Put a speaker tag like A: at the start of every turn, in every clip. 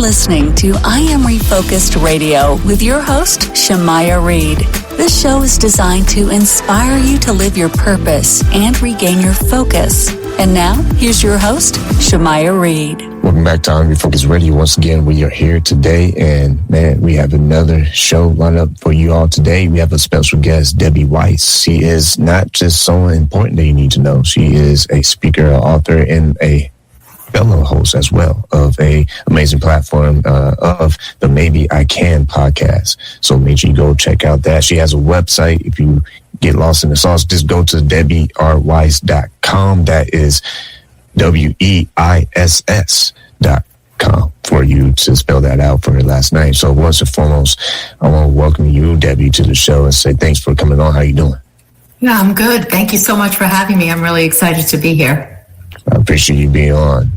A: listening to I Am Refocused Radio with your host, Shamaya Reed. This show is designed to inspire you to live your purpose and regain your focus. And now, here's your host, Shamaya Reed.
B: Welcome back to I Am Refocused Radio. Once again, we are here today, and man, we have another show lined up for you all today. We have a special guest, Debbie Weiss. She is not just someone important that you need to know. She is a speaker, an author, and a fellow host as well of a amazing platform of the Maybe I Can podcast. So make sure you go check out that. She has a website. If you get lost in the sauce, just go to DebbieRWeiss.com. That is WEISS.com for you to spell that out for her last name. So once and foremost, I want to welcome you, Debbie, to the show and say thanks for coming on. How you doing?
C: Yeah, I'm good. Thank you so much for having me. I'm really excited to be here.
B: I appreciate you being on.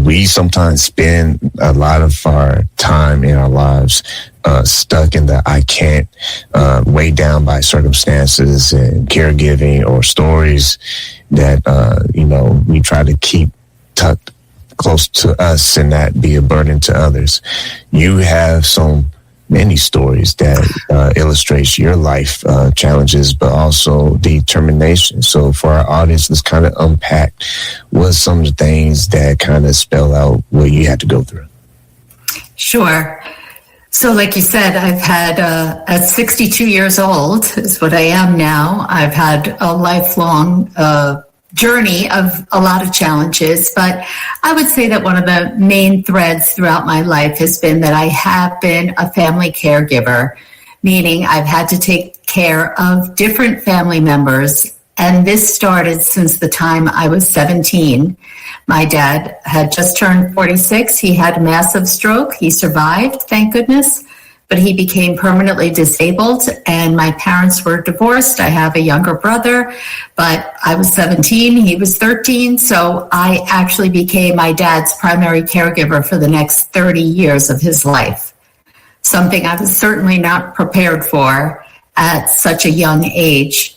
B: We sometimes spend a lot of our time in our lives stuck in the I can't, weighed down by circumstances and caregiving or stories that, we try to keep tucked close to us and not be a burden to others. You have many stories that illustrates your life challenges, but also determination. So for our audience, let's kind of unpack what some of the things that kind of spell out what you had to go through.
C: Sure. So like you said, I've had, at 62 years old is what I am now, I've had a lifelong journey of a lot of challenges, but I would say that one of the main threads throughout my life has been that I have been a family caregiver, meaning I've had to take care of different family members. And this started since the time I was 17. My dad had just turned 46. He had a massive stroke. He survived, thank goodness, but he became permanently disabled, and my parents were divorced. I have a younger brother, but I was 17, he was 13, so I actually became my dad's primary caregiver for the next 30 years of his life, something I was certainly not prepared for at such a young age.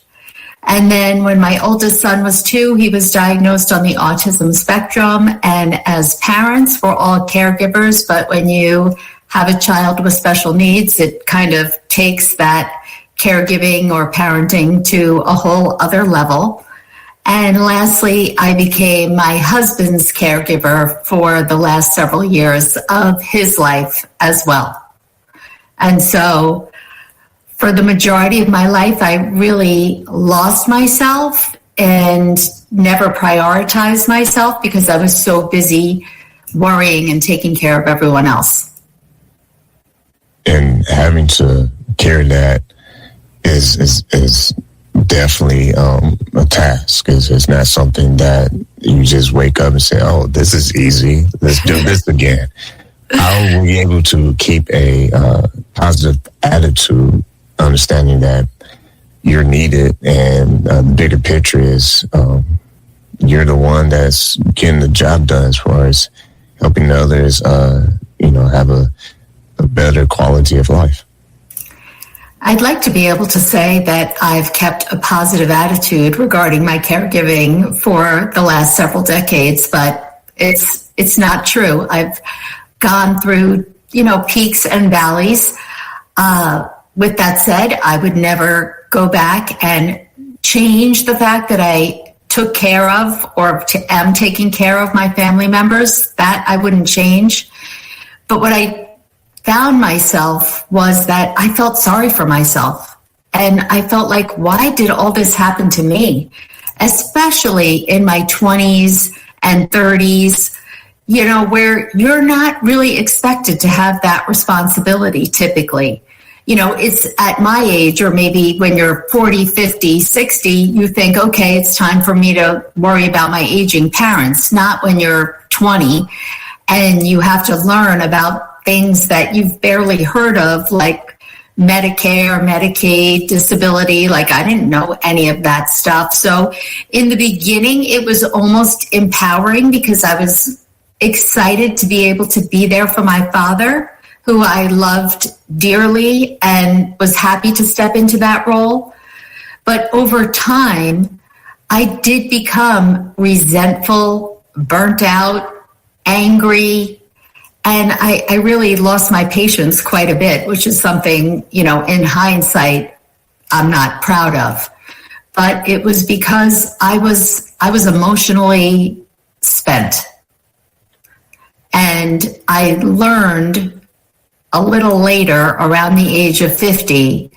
C: And then when my oldest son was 2, he was diagnosed on the autism spectrum, and as parents, we're all caregivers, but when you have a child with special needs, it kind of takes that caregiving or parenting to a whole other level. And lastly, I became my husband's caregiver for the last several years of his life as well. And so for the majority of my life, I really lost myself and never prioritized myself because I was so busy worrying and taking care of everyone else.
B: And having to carry that is definitely a task. It's not something that you just wake up and say, oh, this is easy, let's do this again. How were you able to keep a positive attitude, understanding that you're needed, and the bigger picture is you're the one that's getting the job done as far as helping others have a better quality of life?
C: I'd like to be able to say that I've kept a positive attitude regarding my caregiving for the last several decades, but it's not true. I've gone through, peaks and valleys. With that said, I would never go back and change the fact that I took care of or am taking care of my family members. That I wouldn't change. But what I found myself was that I felt sorry for myself. And I felt like, why did all this happen to me? Especially in my 20s and 30s, where you're not really expected to have that responsibility typically. It's at my age, or maybe when you're 40, 50, 60, you think, okay, it's time for me to worry about my aging parents, not when you're 20 and you have to learn about things that you've barely heard of, like Medicare, Medicaid, disability. Like, I didn't know any of that stuff. So in the beginning, it was almost empowering because I was excited to be able to be there for my father, who I loved dearly and was happy to step into that role. But over time, I did become resentful, burnt out, angry, And I really lost my patience quite a bit, which is something, in hindsight, I'm not proud of. But it was because I was emotionally spent. And I learned a little later, around the age of 50,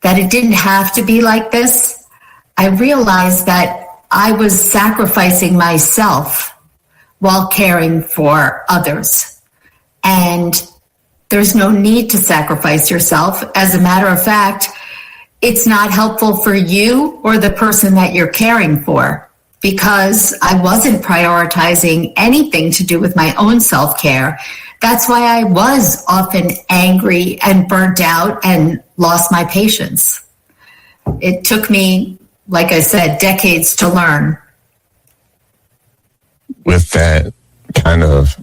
C: that it didn't have to be like this. I realized that I was sacrificing myself while caring for others. And there's no need to sacrifice yourself. As a matter of fact, it's not helpful for you or the person that you're caring for, because I wasn't prioritizing anything to do with my own self-care. That's why I was often angry and burnt out and lost my patience. It took me, like I said, decades to learn.
B: With that kind of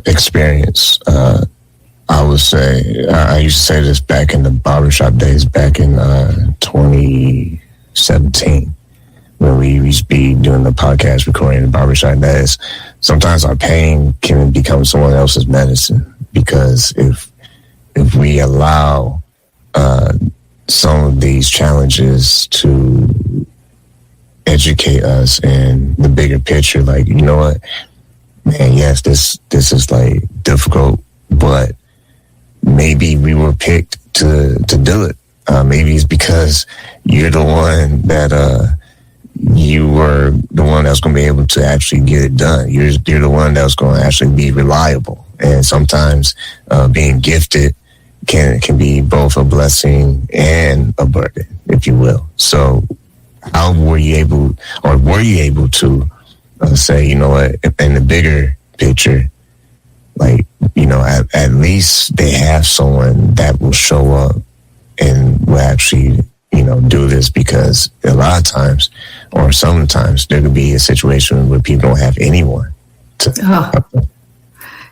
B: experience, I would say, I used to say this back in the barbershop days, back in 2017, when we used to be doing the podcast recording in the barbershop, that is, sometimes our pain can become someone else's medicine, because if we allow some of these challenges to educate us in the bigger picture, like, you know what, man, yes, this is like difficult, but maybe we were picked to do it. Maybe it's because you're the one that you were the one that's going to be able to actually get it done. You're the one that's going to actually be reliable. And sometimes being gifted can be both a blessing and a burden, if you will. So how were you able to say, you know what, in the bigger picture, like, at least they have someone that will show up and will actually, do this, because a lot of times, or sometimes, there could be a situation where people don't have anyone to help them.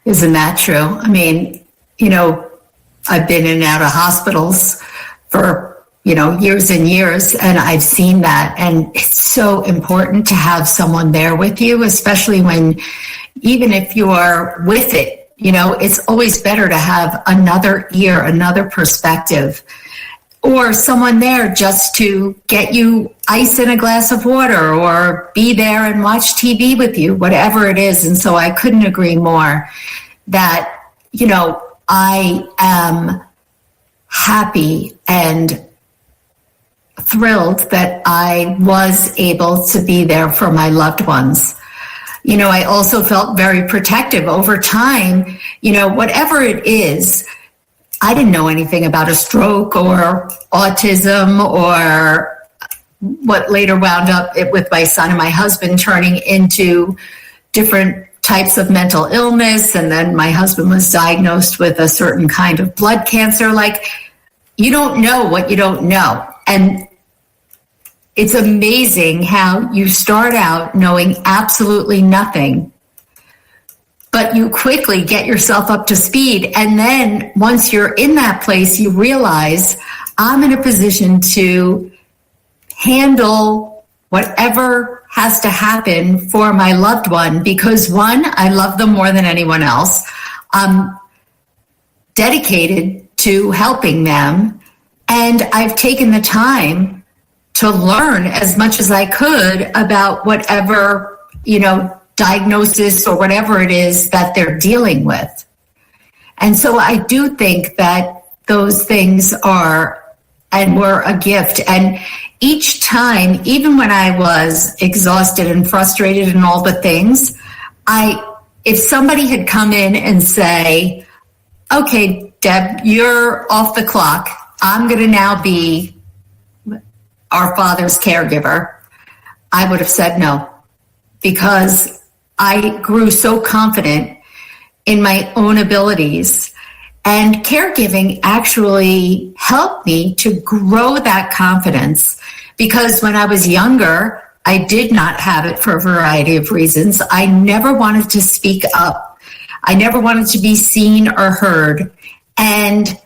C: Isn't that true? I mean, I've been in and out of hospitals for, years and years, and I've seen that. And it's so important to have someone there with you, especially when, even if you are with it, it's always better to have another ear, another perspective, or someone there just to get you ice in a glass of water, or be there and watch TV with you, whatever it is. And so I couldn't agree more that, I am happy and thrilled that I was able to be there for my loved ones. I also felt very protective over time. Whatever it is, I didn't know anything about a stroke or autism, or what later wound up with my son and my husband turning into different types of mental illness. And then my husband was diagnosed with a certain kind of blood cancer. Like, you don't know what you don't know. And it's amazing how you start out knowing absolutely nothing, but you quickly get yourself up to speed. And then once you're in that place, you realize, I'm in a position to handle whatever has to happen for my loved one, because one, I love them more than anyone else. I'm dedicated to helping them, and I've taken the time to learn as much as I could about whatever, diagnosis or whatever it is that they're dealing with. And so I do think that those things are and were a gift. And each time, even when I was exhausted and frustrated and all the things, if somebody had come in and say, okay, Deb, you're off the clock, I'm going to now be our father's caregiver, I would have said no, because I grew so confident in my own abilities. And caregiving actually helped me to grow that confidence, because when I was younger, I did not have it for a variety of reasons. I never wanted to speak up. I never wanted to be seen or heard. And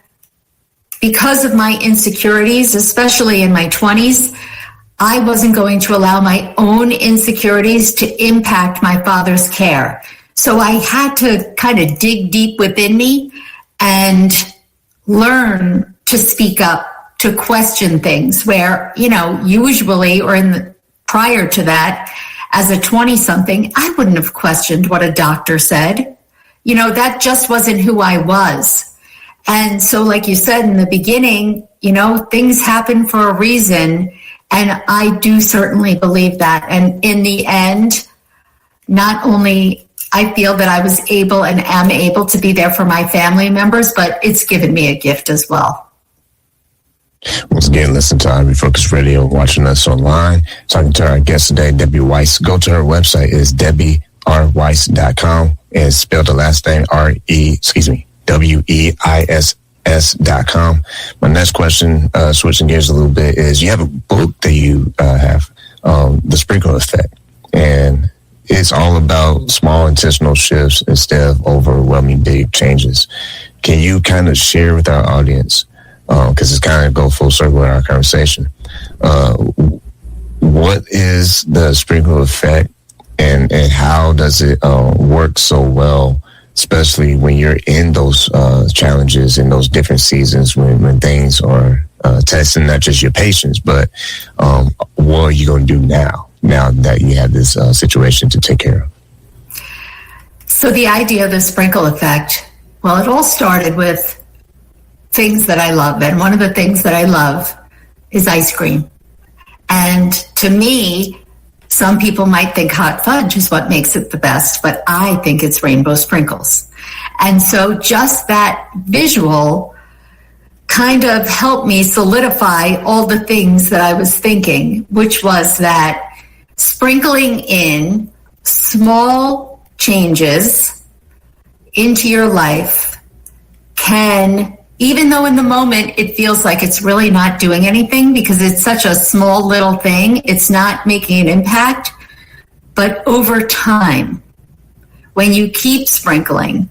C: because of my insecurities, especially in my 20s, I wasn't going to allow my own insecurities to impact my father's care. So I had to kind of dig deep within me and learn to speak up, to question things where, usually or prior to that, as a 20-something, I wouldn't have questioned what a doctor said. That just wasn't who I was. And so, like you said in the beginning, things happen for a reason. And I do certainly believe that. And in the end, not only I feel that I was able and am able to be there for my family members, but it's given me a gift as well.
B: Once again, listen to Refocus Radio, watching us online, talking to our guest today, Debbie Weiss. Go to her website, is DebbieRWeiss.com, and spell the last name WEISS.com. My next question, switching gears a little bit, is you have a book that you have, The Sprinkle Effect, and it's all about small intentional shifts instead of overwhelming big changes. Can you kind of share with our audience, because it's kind of go full circle with our conversation, what is the sprinkle effect and how does it work so well, especially when you're in those challenges in those different seasons when things are testing not just your patience, but what are you going to do now that you have this situation to take care of?
C: So the idea of the sprinkle effect, well, it all started with things that I love. And one of the things that I love is ice cream. And to me, some people might think hot fudge is what makes it the best, but I think it's rainbow sprinkles. And so just that visual kind of helped me solidify all the things that I was thinking, which was that sprinkling in small changes into your life can, even though in the moment it feels like it's really not doing anything because it's such a small little thing, it's not making an impact, but over time, when you keep sprinkling,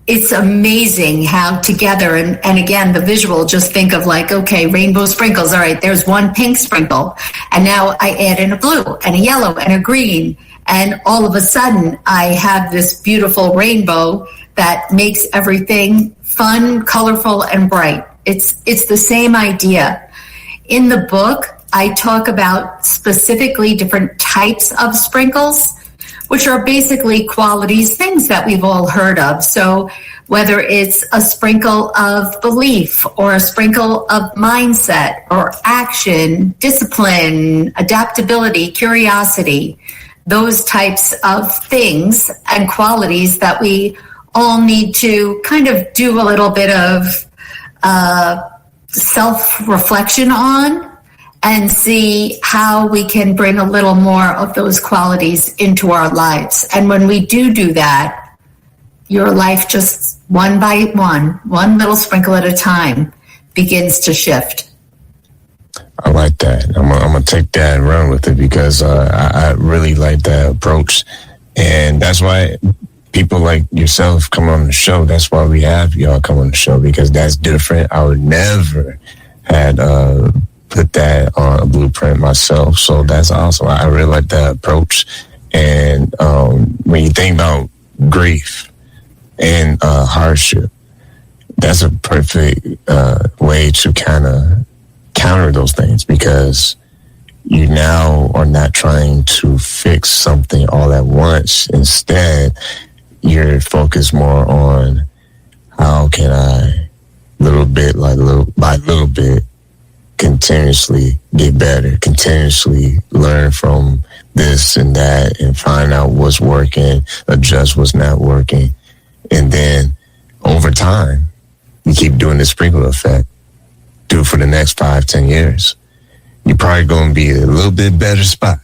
C: it's amazing how together, and again, the visual, just think of like, okay, rainbow sprinkles. All right, there's one pink sprinkle, and now I add in a blue and a yellow and a green, and all of a sudden I have this beautiful rainbow that makes everything fun, colorful, and bright. It's the same idea. In the book, I talk about specifically different types of sprinkles, which are basically qualities, things that we've all heard of. So whether it's a sprinkle of belief or a sprinkle of mindset or action, discipline, adaptability, curiosity, those types of things and qualities that we all need to kind of do a little bit of self-reflection on and see how we can bring a little more of those qualities into our lives. And when we do that, your life just one by one little sprinkle at a time begins to shift.
B: I like that. I'm going to take that and run with it because I really like that approach. And that's why people like yourself come on the show. That's why we have y'all come on the show, because that's different. I would never had put that on a blueprint myself. So that's awesome. I really like that approach. And when you think about grief and hardship, that's a perfect way to kind of counter those things, because you now are not trying to fix something all at once. Instead, you're focused more on how can I, little by little bit, continuously get better, continuously learn from this and that and find out what's working, adjust what's not working. And then over time, you keep doing the sprinkle effect. Do it for the next 5-10 years. You're probably going to be a little bit better spot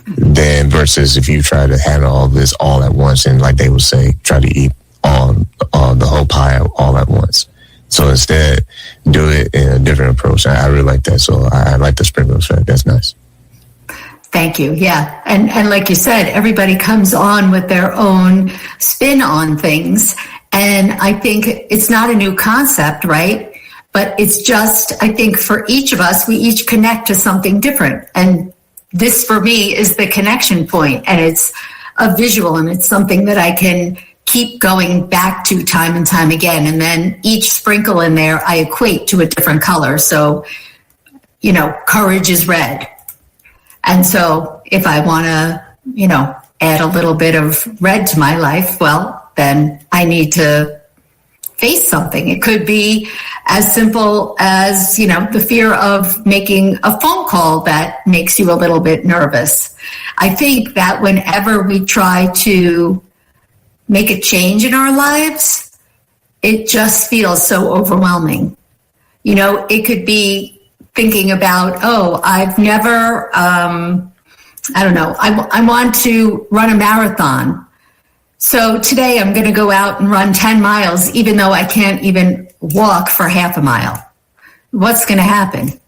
B: than versus if you try to handle all this all at once and, like they would say, try to eat all the whole pie all at once. So instead, do it in a different approach. I really like that. So I like the sprinkle effect. That's nice.
C: Thank you. Yeah. And like you said, everybody comes on with their own spin on things. And I think it's not a new concept, right? But it's just, I think for each of us, we each connect to something different. And this for me is the connection point. And it's a visual, and it's something that I can keep going back to time and time again. And then each sprinkle in there, I equate to a different color. So, courage is red. And so if I want to, add a little bit of red to my life, well, then I need to face something. It could be as simple as, the fear of making a phone call that makes you a little bit nervous. I think that whenever we try to make a change in our lives, it just feels so overwhelming. It could be thinking about, I've never, I want to run a marathon. So today I'm going to go out and run 10 miles, even though I can't even walk for half a mile. What's going to happen?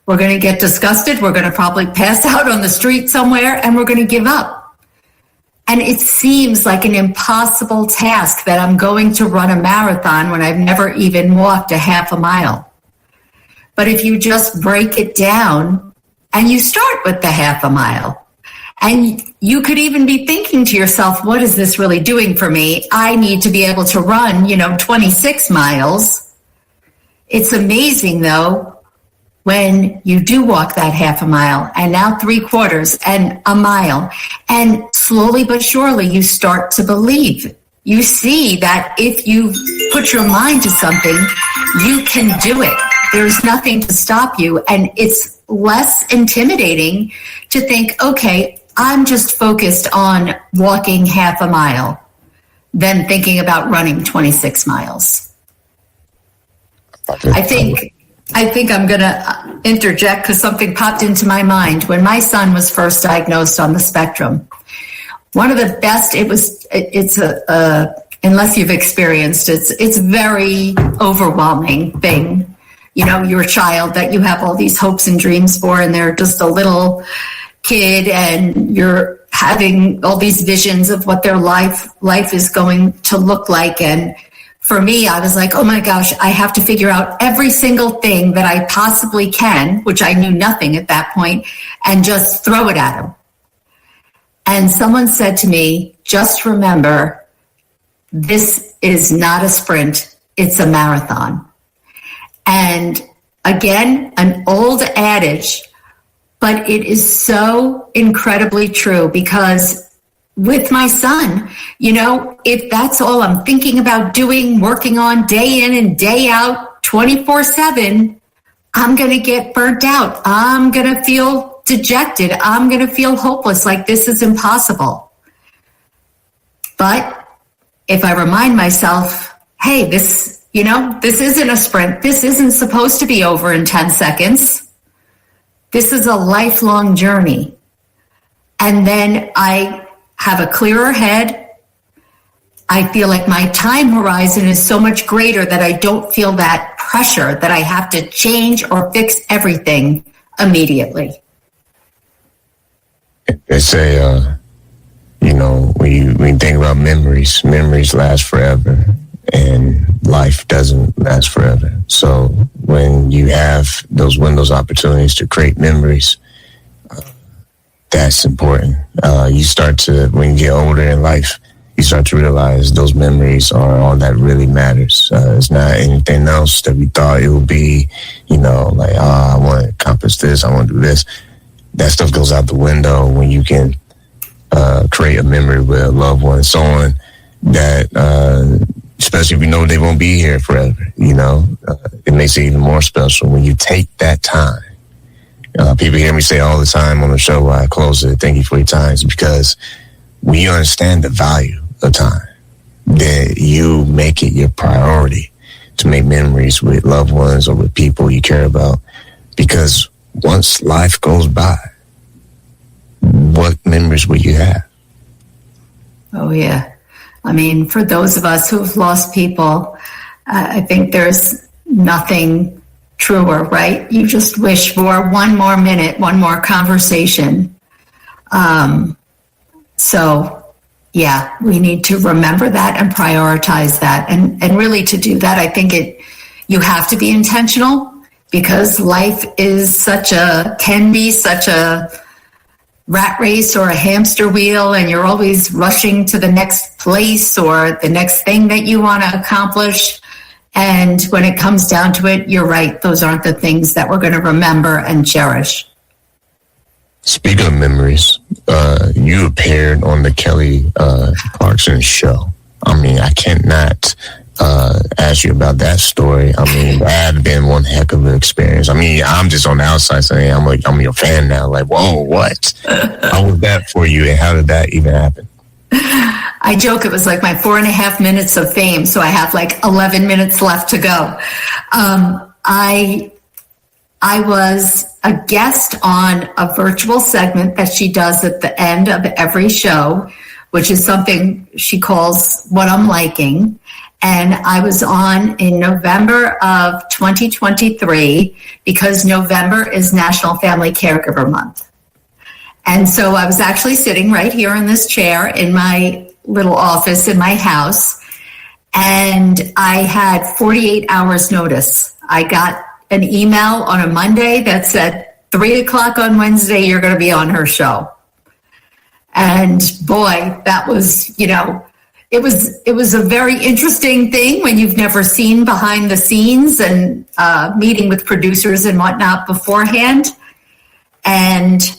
C: We're going to get disgusted. We're going to probably pass out on the street somewhere, and we're going to give up. And it seems like an impossible task that I'm going to run a marathon when I've never even walked a half a mile. But if you just break it down and you start with the half a mile, and you could even be thinking to yourself, what is this really doing for me? I need to be able to run, 26 miles. It's amazing, though, when you do walk that half a mile, and now 3/4 and a mile, and slowly but surely you start to believe. You see that if you put your mind to something, you can do it. There's nothing to stop you, and it's less intimidating to think, okay, I'm just focused on walking half a mile than thinking about running 26 miles. I think I'm going to interject because something popped into my mind. When my son was first diagnosed on the spectrum, one of the best, unless you've experienced it, it's a very overwhelming thing. Your child that you have all these hopes and dreams for, and they're just a little kid, and you're having all these visions of what their life is going to look like. And for me, I was like, oh my gosh, I have to figure out every single thing that I possibly can, which I knew nothing at that point, and just throw it at him. And someone said to me, just remember, this is not a sprint, it's a marathon. And again, an old adage, but it is so incredibly true, because with my son, if that's all I'm thinking about doing, working on day in and day out, 24/7, I'm going to get burnt out. I'm going to feel dejected. I'm going to feel hopeless, like this is impossible. But if I remind myself, hey, this isn't a sprint. This isn't supposed to be over in 10 seconds. This is a lifelong journey. And then I have a clearer head. I feel like my time horizon is so much greater that I don't feel that pressure that I have to change or fix everything immediately.
B: They say, when you think about memories last forever, and life doesn't last forever. So when you have those windows opportunities to create memories, that's important. You start to, when you get older in life, you start to realize those memories are all that really matters. It's not anything else that we thought it would be, I want to accomplish this, I want to do this. That stuff goes out the window when you can create a memory with a loved one, someone that, especially if you know they won't be here forever, it makes it even more special when you take that time. People hear me say all the time on the show while I close it, thank you for your time, is because when you understand the value of time, then you make it your priority to make memories with loved ones or with people you care about. Because once life goes by, what memories will you have?
C: Oh, yeah. I mean, for those of us who've lost people, I think there's nothing truer, right? You just wish for one more minute, one more conversation. So, yeah, we need to remember that and prioritize that. And really to do that, I think you have to be intentional, because life is can be such a rat race or a hamster wheel, and you're always rushing to the next place or the next thing that you want to accomplish. And when it comes down to it, you're right. Those aren't the things that we're going to remember and cherish.
B: Speaking of memories, you appeared on the Kelly Clarkson Show. I mean, I cannot ask you about that story. I mean, that had been one heck of an experience. I mean, I'm just on the outside saying, I'm your fan now. Like, whoa, what? How was that for you, and how did that even happen?
C: I joke it was like my 4.5 minutes of fame, so I have like 11 minutes left to go. I was a guest on a virtual segment that she does at the end of every show, which is something she calls What I'm Liking. And I was on in November of 2023 because November is National Family Caregiver Month. And so I was actually sitting right here in this chair in my little office in my house, and I had 48 hours notice. I got an email on a Monday that said 3:00 on Wednesday, you're going to be on her show. And boy, that was, it was a very interesting thing when you've never seen behind the scenes and meeting with producers and whatnot beforehand, and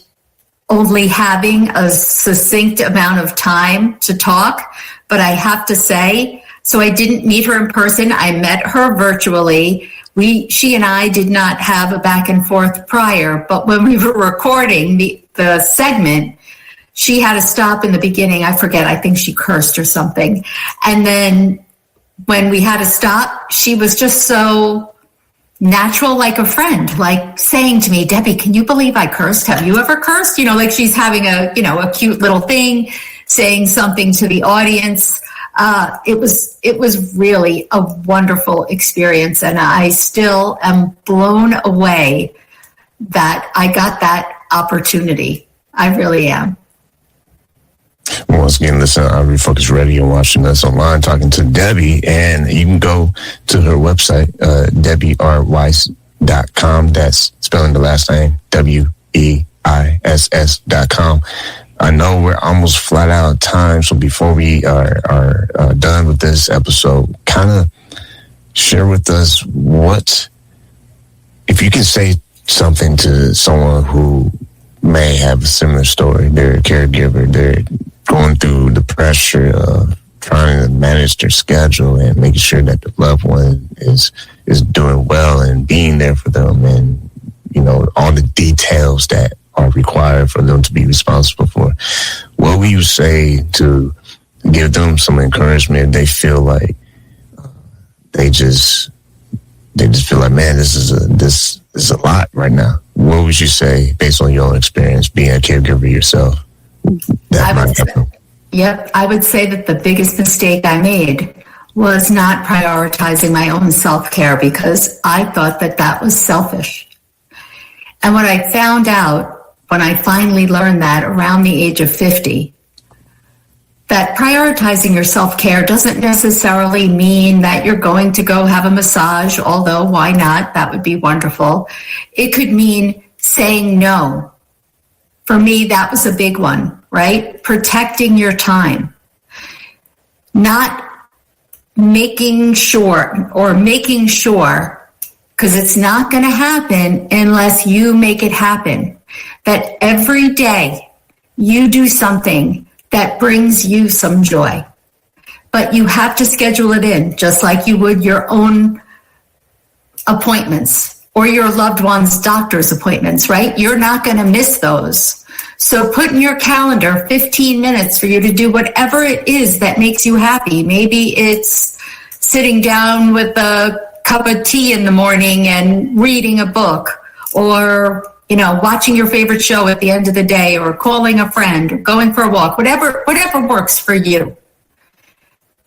C: only having a succinct amount of time to talk. But I have to say, so I didn't meet her in person. I met her virtually. She and I did not have a back and forth prior, but when we were recording the segment, she had to stop in the beginning. I forget, I think she cursed or something. And then when we had to stop, she was just so natural, like a friend, like saying to me, Debbie, can you believe I cursed? Have you ever cursed? Like she's having a cute little thing, saying something to the audience. It was really a wonderful experience, and I still am blown away that I got that opportunity. I really am.
B: Once again, listen to Refocus Radio, watching us online, talking to Debbie, and you can go to her website, DebbieRWeiss.com. That's spelling the last name, WEISS.com. I know we're almost flat out of time, so before we are done with this episode, kind of share with us if you can say something to someone who may have a similar story. They're a caregiver, they're going through the pressure of trying to manage their schedule and making sure that the loved one is doing well and being there for them, and all the details that are required for them to be responsible for. What would you say to give them some encouragement? They feel like they just feel like, man, this is a lot right now. What would you say, based on your own experience being a caregiver yourself? I
C: would say that the biggest mistake I made was not prioritizing my own self-care, because I thought that was selfish. And what I found out when I finally learned that around the age of 50, that prioritizing your self-care doesn't necessarily mean that you're going to go have a massage, although why not? That would be wonderful. It could mean saying no. For me, that was a big one, right? Protecting your time. Not making sure, because it's not going to happen unless you make it happen, that every day you do something that brings you some joy. But you have to schedule it in, just like you would your own appointments or your loved one's doctor's appointments, right? You're not going to miss those. So put in your calendar 15 minutes for you to do whatever it is that makes you happy. Maybe it's sitting down with a cup of tea in the morning and reading a book, or watching your favorite show at the end of the day, or calling a friend, or going for a walk, whatever works for you.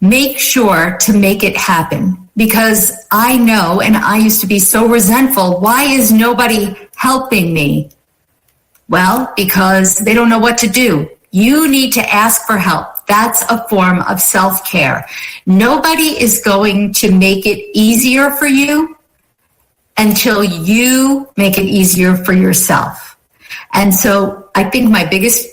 C: Make sure to make it happen, because I know, and I used to be so resentful, why is nobody helping me? Well, because they don't know what to do. You need to ask for help. That's a form of self-care. Nobody is going to make it easier for you until you make it easier for yourself. And so I think my biggest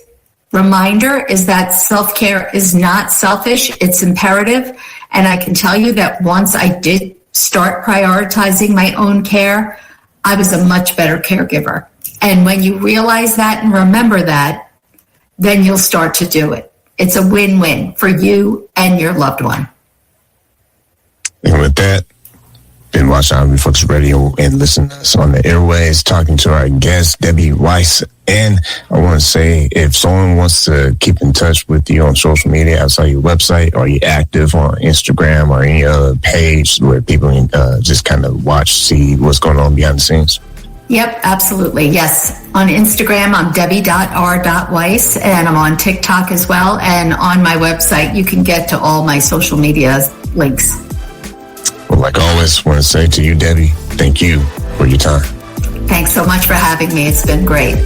C: reminder is that self-care is not selfish, it's imperative. And I can tell you that once I did start prioritizing my own care, I was a much better caregiver. And when you realize that and remember that, then you'll start to do it. It's a win-win for you and your loved one.
B: And with that, been watching Refocus Radio and listen to us on the airways, talking to our guest, Debbie Weiss. And I want to say, if someone wants to keep in touch with you on social media outside your website, are you active on Instagram or any other page where people can just kind of see what's going on behind the scenes?
C: Yep, absolutely. Yes. On Instagram, I'm debbie.r.weiss, and I'm on TikTok as well. And on my website, you can get to all my social media links.
B: Well, like always, I want to say to you, Debbie, thank you for your time.
C: Thanks so much for having me. It's been great.